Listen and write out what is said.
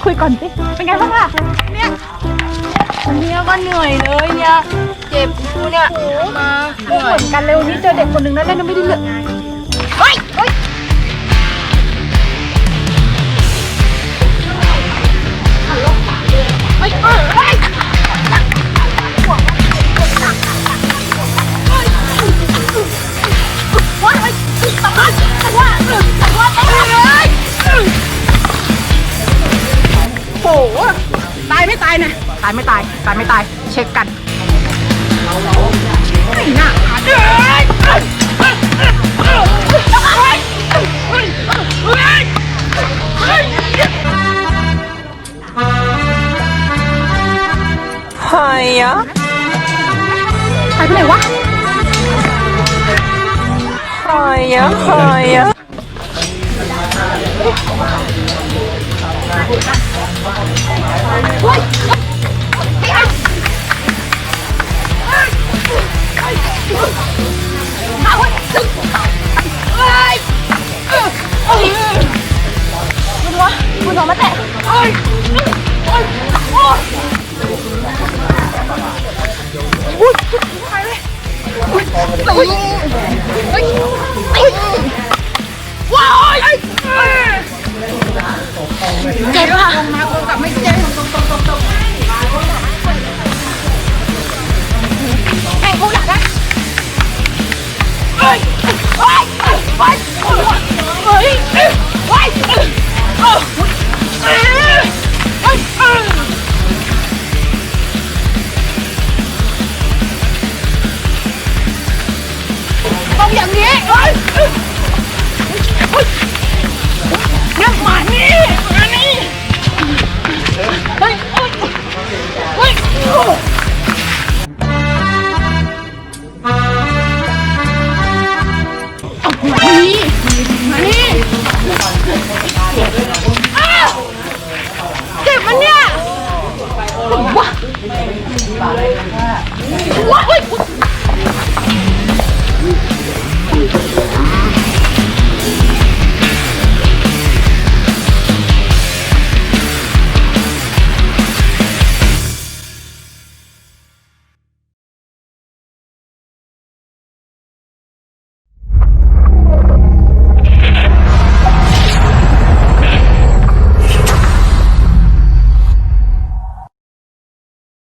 คุยก่อนสิเป็นไงบ้างล่ะเนี่ยก็เหนื่อยเลยเนี่ยเจ็บกูเนี่ยมาเหนื่อย เหมือนกันเร็วนี้เจอเด็กคนหนึ่งแล้วเล่นไม่ได้เรื่องเฮ้ยเฮ้ยโอ้โหตายไม่ตายนะตายไม่ตายตายไม่ตายเช็คกันไม่น่าเฮ้ยหายอ่ะ หายไปไหนวะ หายอ่ะหายอ่ะคุณหัวมาแตะว้าวเจ็บค่ะลงมาคงกับไม่เจ็บแข่งกูหนักนะเฮ้ยเฮ้ยเฮ้ยเฮ้ยเฮ้ยเฮ้ยต้องอย่างนี้เฮ้ยเนี่ยมานี่มานี่เฮ้ยเฮ้ยเฮ้ยมานี่อ้าวเจ็บมันเนี่ยว้าว้าเฮ้ย